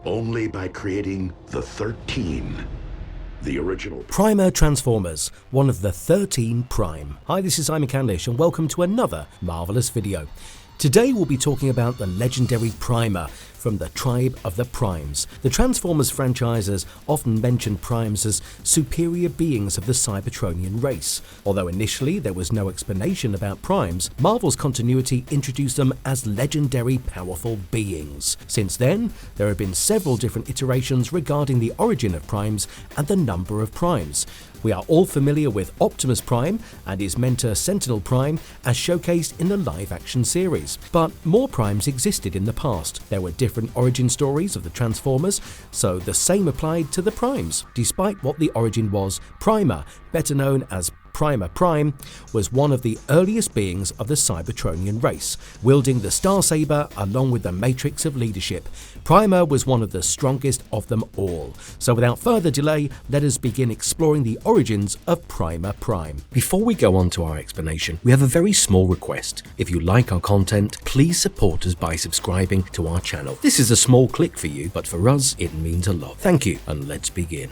only by creating the 13. The original Prima Transformers, one of the 13 Prime. Hi, this is Simon Candish and welcome to another marvellous video. Today we'll be talking about the legendary Prima from the tribe of the Primes. The Transformers franchises often mention Primes as superior beings of the Cybertronian race. Although initially there was no explanation about Primes, Marvel's continuity introduced them as legendary powerful beings. Since then, there have been several different iterations regarding the origin of Primes and the number of Primes. We are all familiar with Optimus Prime and his mentor Sentinel Prime as showcased in the live-action series. But more Primes existed in the past. There were different origin stories of the Transformers, so the same applied to the Primes. Despite what the origin was, Prima, better known as Prima Prime, was one of the earliest beings of the Cybertronian race, wielding the Star Saber along with the Matrix of Leadership. Prima was one of the strongest of them all. So without further delay, let us begin exploring the origins of Prima Prime. Before we go on to our explanation, we have a very small request. If you like our content, please support us by subscribing to our channel. This is a small click for you, but for us it means a lot. Thank you, and let's begin.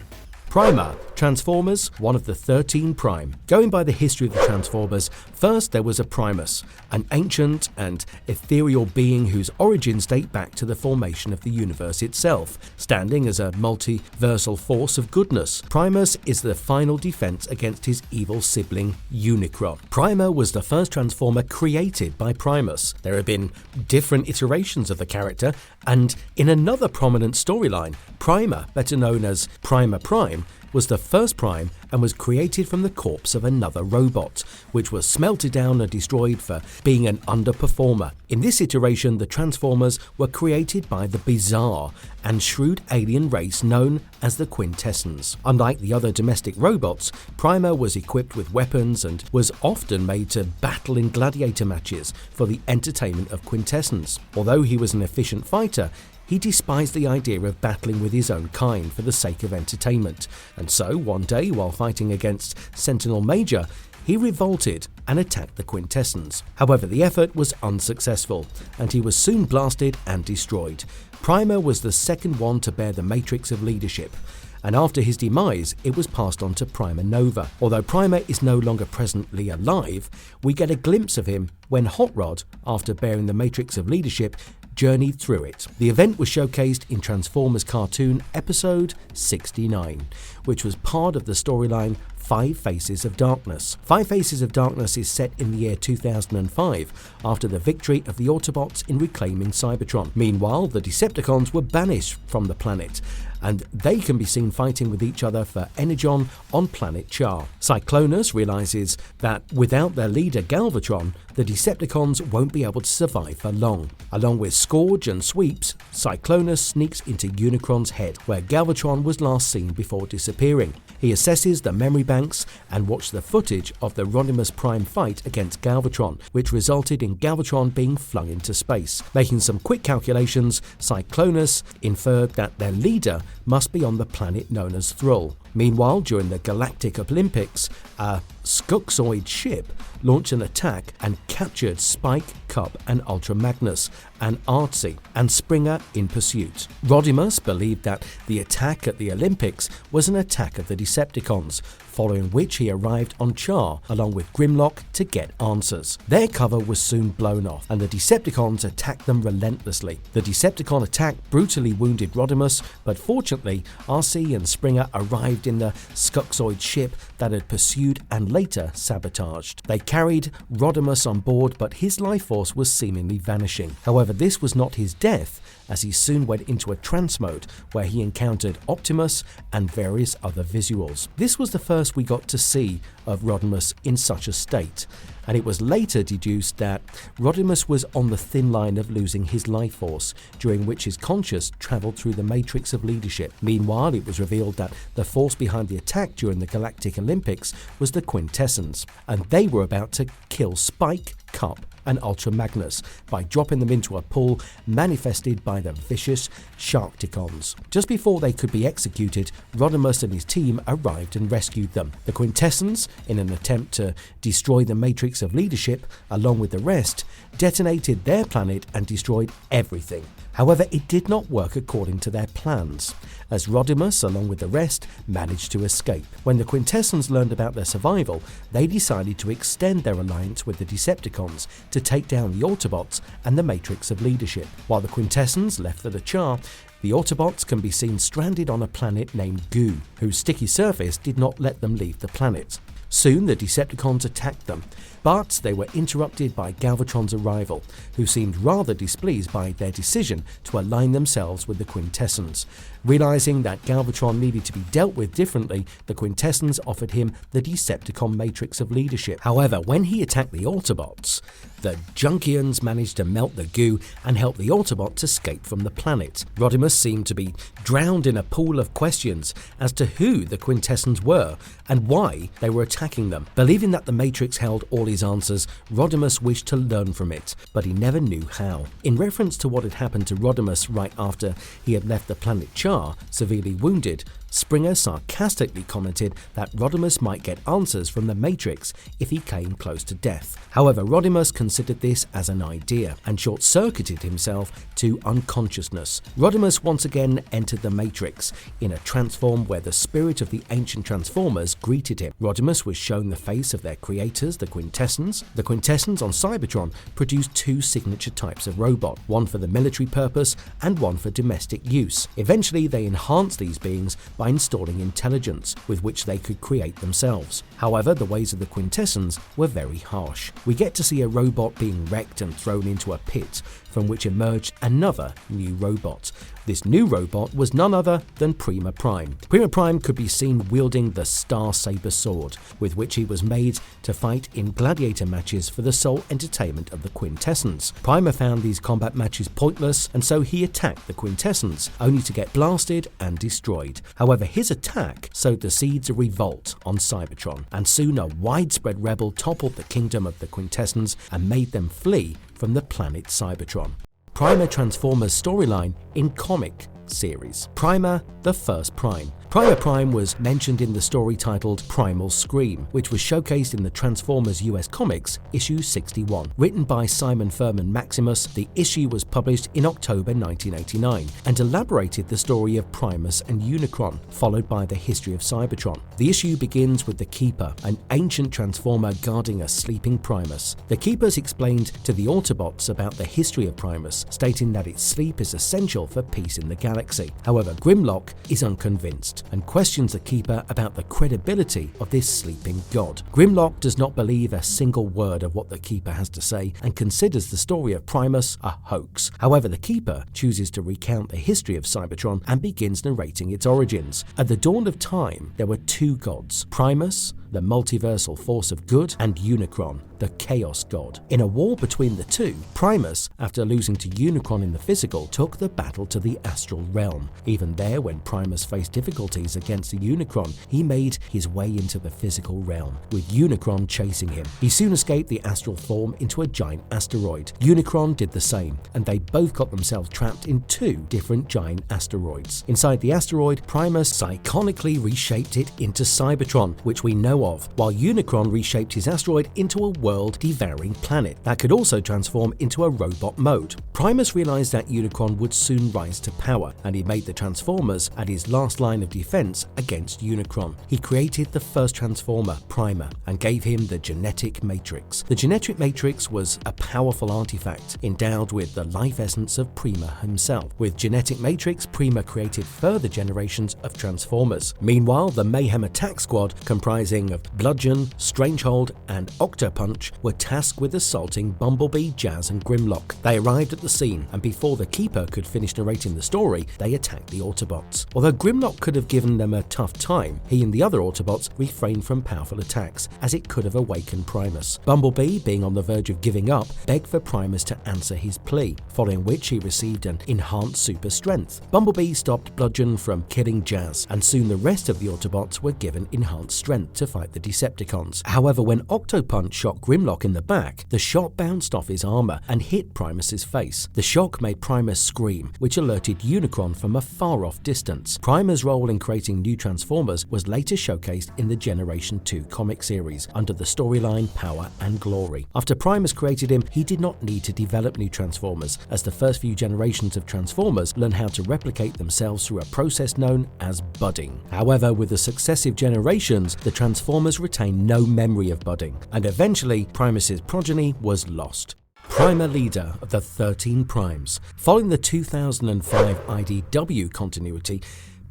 Prima Transformers, one of the 13 Prime. Going by the history of the Transformers, first there was a Primus, an ancient and ethereal being whose origins date back to the formation of the universe itself, standing as a multiversal force of goodness. Primus is the final defense against his evil sibling Unicron. Prima was the first Transformer created by Primus. There have been different iterations of the character, and in another prominent storyline, Prima, better known as Prima Prime, was the first Prime and was created from the corpse of another robot, which was smelted down and destroyed for being an underperformer. In this iteration, the Transformers were created by the bizarre and shrewd alien race known as the Quintessence. Unlike the other domestic robots, Prima was equipped with weapons and was often made to battle in gladiator matches for the entertainment of Quintessence. Although he was an efficient fighter, he despised the idea of battling with his own kind for the sake of entertainment, and so one day while fighting against Sentinel Major, he revolted and attacked the Quintessence. However, the effort was unsuccessful, and he was soon blasted and destroyed. Prima was the second one to bear the Matrix of Leadership, and after his demise, it was passed on to Prima Nova. Although Prima is no longer presently alive, we get a glimpse of him when Hot Rod, after bearing the Matrix of Leadership, journeyed through it. The event was showcased in Transformers cartoon episode 69, which was part of the storyline Five Faces of Darkness. Five Faces of Darkness is set in the year 2005, after the victory of the Autobots in reclaiming Cybertron. Meanwhile, the Decepticons were banished from the planet, and they can be seen fighting with each other for Energon on planet Char. Cyclonus realizes that without their leader Galvatron, the Decepticons won't be able to survive for long. Along with Scourge and Sweeps, Cyclonus sneaks into Unicron's head, where Galvatron was last seen before disappearing. He assesses the memory banks and watched the footage of the Rodimus Prime fight against Galvatron, which resulted in Galvatron being flung into space. Making some quick calculations, Cyclonus inferred that their leader must be on the planet known as Thrall. Meanwhile, during the Galactic Olympics, a Skuxoid ship launched an attack and captured Spike, Cup and Ultra Magnus and Artsy and Springer in pursuit. Rodimus believed that the attack at the Olympics was an attack of the Decepticons, following which he arrived on Char along with Grimlock to get answers. Their cover was soon blown off and the Decepticons attacked them relentlessly. The Decepticon attack brutally wounded Rodimus, but fortunately Artsy and Springer arrived in the Skuxoid ship that had pursued and later sabotaged. They carried Rodimus on board, but his life force was seemingly vanishing. However, this was not his death, as he soon went into a trance mode where he encountered Optimus and various other visuals. This was the first we got to see of Rodimus in such a state, and it was later deduced that Rodimus was on the thin line of losing his life force, during which his conscious travelled through the Matrix of Leadership. Meanwhile, it was revealed that the force behind the attack during the Galactic Olympics was the Quintessence, and they were about to kill Spike, Cup, and Ultra Magnus by dropping them into a pool manifested by the vicious Sharkticons. Just before they could be executed, Rodimus and his team arrived and rescued them. The Quintessence, in an attempt to destroy the Matrix of Leadership along with the rest, detonated their planet and destroyed everything. However, it did not work according to their plans, as Rodimus, along with the rest, managed to escape. When the Quintessence learned about their survival, they decided to extend their alliance with the Decepticons to take down the Autobots and the Matrix of Leadership. While the Quintessence left for the Char, the Autobots can be seen stranded on a planet named Goo, whose sticky surface did not let them leave the planet. Soon the Decepticons attacked them, but they were interrupted by Galvatron's arrival, who seemed rather displeased by their decision to align themselves with the Quintessence. Realizing that Galvatron needed to be dealt with differently, the Quintessence offered him the Decepticon Matrix of Leadership. However, when he attacked the Autobots, the Junkians managed to melt the goo and help the Autobots escape from the planet. Rodimus seemed to be drowned in a pool of questions as to who the Quintessence were and why they were attacking them. Believing that the Matrix held all his answers, Rodimus wished to learn from it, but he never knew how. In reference to what had happened to Rodimus right after he had left the planet Char, severely wounded, Springer sarcastically commented that Rodimus might get answers from the Matrix if he came close to death. However, Rodimus considered this as an idea and short-circuited himself to unconsciousness. Rodimus once again entered the Matrix in a transform where the spirit of the ancient Transformers greeted him. Rodimus was shown the face of their creators, the Quintessence. The Quintessence on Cybertron produced two signature types of robot, one for the military purpose and one for domestic use. Eventually, they enhanced these beings by installing intelligence with which they could create themselves. However, the ways of the Quintessence were very harsh. We get to see a robot being wrecked and thrown into a pit, from which emerged another new robot. This new robot was none other than Prima Prime. Prima Prime could be seen wielding the Star Saber sword, with which he was made to fight in gladiator matches for the sole entertainment of the Quintessence. Prima found these combat matches pointless, and so he attacked the Quintessence, only to get blasted and destroyed. However, his attack sowed the seeds of revolt on Cybertron, and soon a widespread rebel toppled the kingdom of the Quintessence and made them flee from the planet Cybertron. Prima Transformers storyline in comic series. Prima, the first Prime. Prima Prime was mentioned in the story titled Primal Scream, which was showcased in the Transformers US Comics issue 61. Written by Simon Furman Maximus, the issue was published in October 1989 and elaborated the story of Primus and Unicron, followed by the history of Cybertron. The issue begins with the Keeper, an ancient Transformer guarding a sleeping Primus. The Keepers explained to the Autobots about the history of Primus, stating that its sleep is essential for peace in the galaxy. However, Grimlock is unconvinced and questions the Keeper about the credibility of this sleeping god. Grimlock does not believe a single word of what the Keeper has to say and considers the story of Primus a hoax. However, the Keeper chooses to recount the history of Cybertron and begins narrating its origins. At the dawn of time, there were two gods, Primus, the multiversal force of good, and Unicron, the chaos god. In a war between the two, Primus, after losing to Unicron in the physical, took the battle to the astral realm. Even there, when Primus faced difficulties against the Unicron, he made his way into the physical realm, with Unicron chasing him. He soon escaped the astral form into a giant asteroid. Unicron did the same, and they both got themselves trapped in two different giant asteroids. Inside the asteroid, Primus iconically reshaped it into Cybertron, which we know of, while Unicron reshaped his asteroid into a world-devouring planet that could also transform into a robot mode. Primus realized that Unicron would soon rise to power, and he made the Transformers at his last line of defense against Unicron. He created the first Transformer, Prima, and gave him the Genetic Matrix. The Genetic Matrix was a powerful artifact endowed with the life essence of Prima himself. With Genetic Matrix, Prima created further generations of Transformers. Meanwhile, the Mayhem Attack Squad, comprising of Bludgeon, Strangehold, and Octopunch, were tasked with assaulting Bumblebee, Jazz, and Grimlock. They arrived at the scene, and before the Keeper could finish narrating the story, they attacked the Autobots. Although Grimlock could have given them a tough time, he and the other Autobots refrained from powerful attacks, as it could have awakened Primus. Bumblebee, being on the verge of giving up, begged for Primus to answer his plea, following which he received an enhanced super strength. Bumblebee stopped Bludgeon from killing Jazz, and soon the rest of the Autobots were given enhanced strength to fight fight the Decepticons. However, when Octopunch shot Grimlock in the back, the shot bounced off his armor and hit Primus's face. The shock made Primus scream, which alerted Unicron from a far-off distance. Prima's role in creating new Transformers was later showcased in the Generation 2 comic series under the storyline Power and Glory. After Primus created him, he did not need to develop new Transformers, as the first few generations of Transformers learned how to replicate themselves through a process known as budding. However, with the successive generations, the Transformers retained no memory of budding, and eventually Primus's progeny was lost. Prima, leader of the 13 Primes. Following the 2005 IDW continuity,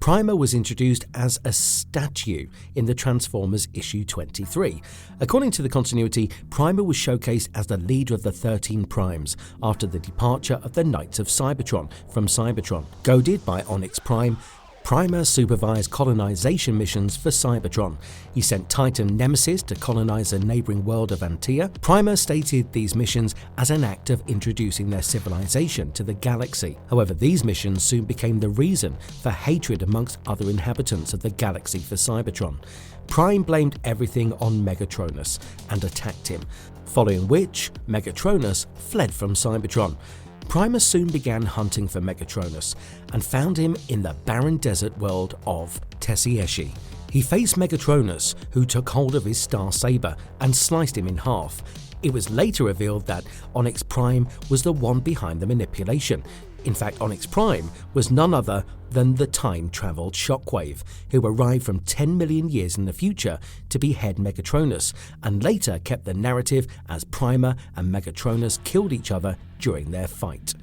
Prima was introduced as a statue in the Transformers issue 23. According to the continuity, Prima was showcased as the leader of the 13 Primes after the departure of the Knights of Cybertron from Cybertron. Goaded by Onyx Prime, Prima supervised colonization missions for Cybertron. He sent Titan Nemesis to colonize the neighboring world of Antea. Prima stated these missions as an act of introducing their civilization to the galaxy. However, these missions soon became the reason for hatred amongst other inhabitants of the galaxy for Cybertron. Prime blamed everything on Megatronus and attacked him, following which Megatronus fled from Cybertron. Prima soon began hunting for Megatronus and found him in the barren desert world of Tessieshi. He faced Megatronus, who took hold of his Star Saber and sliced him in half. It was later revealed that Onyx Prime was the one behind the manipulation. In fact, Onyx Prime was none other than the time-travelled Shockwave, who arrived from 10 million years in the future to behead Megatronus, and later kept the narrative as Prima and Megatronus killed each other during their fight.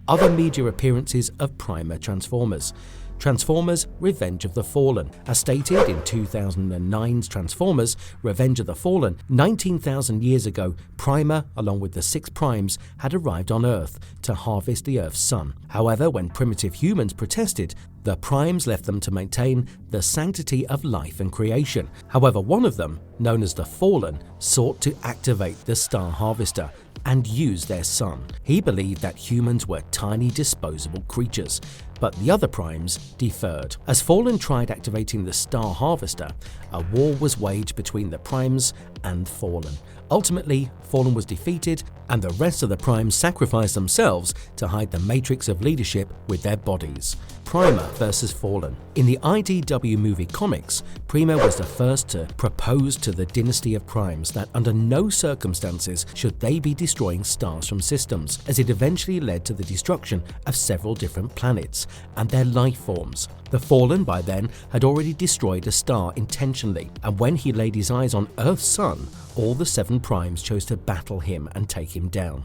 Other media appearances of Prima Transformers. Transformers Revenge of the Fallen. As stated in 2009's Transformers Revenge of the Fallen, 19,000 years ago, Prima, along with the 6 Primes, had arrived on Earth to harvest the Earth's sun. However, when primitive humans protested, the Primes left them to maintain the sanctity of life and creation. However, one of them, known as the Fallen, sought to activate the Star Harvester and use their sun. He believed that humans were tiny disposable creatures, but the other Primes deferred. As Fallen tried activating the Star Harvester, a war was waged between the Primes and Fallen. Ultimately, Fallen was defeated, and the rest of the Primes sacrificed themselves to hide the matrix of leadership with their bodies. Prima versus Fallen. In the IDW movie comics, Prima was the first to propose to the dynasty of Primes that under no circumstances should they be destroying stars from systems, as it eventually led to the destruction of several different planets and their life forms. The Fallen by then had already destroyed a star intentionally, and when he laid his eyes on Earth's sun, all the 7 Primes chose to battle him and take him down.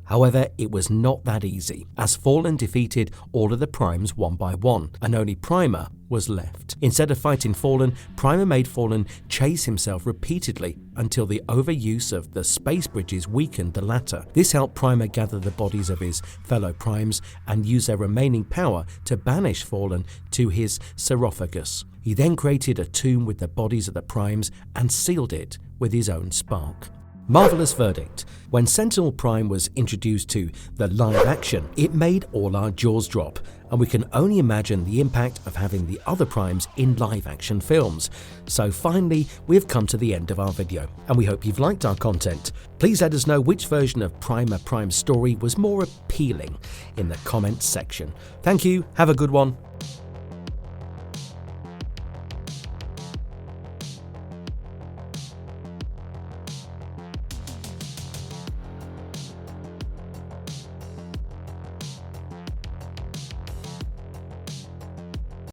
However, it was not that easy, as Fallen defeated all of the Primes one by one, and only Prima was left. Instead of fighting Fallen, Prima made Fallen chase himself repeatedly until the overuse of the space bridges weakened the latter. This helped Prima gather the bodies of his fellow Primes and use their remaining power to banish Fallen to his sarcophagus. He then created a tomb with the bodies of the Primes and sealed it with his own spark. Marvelous verdict. When Sentinel Prime was introduced to the live action, it made all our jaws drop, and we can only imagine the impact of having the other Primes in live action films. So finally, we have come to the end of our video, and we hope you've liked our content. Please let us know which version of Prima Prime's story was more appealing in the comments section. Thank you, have a good one.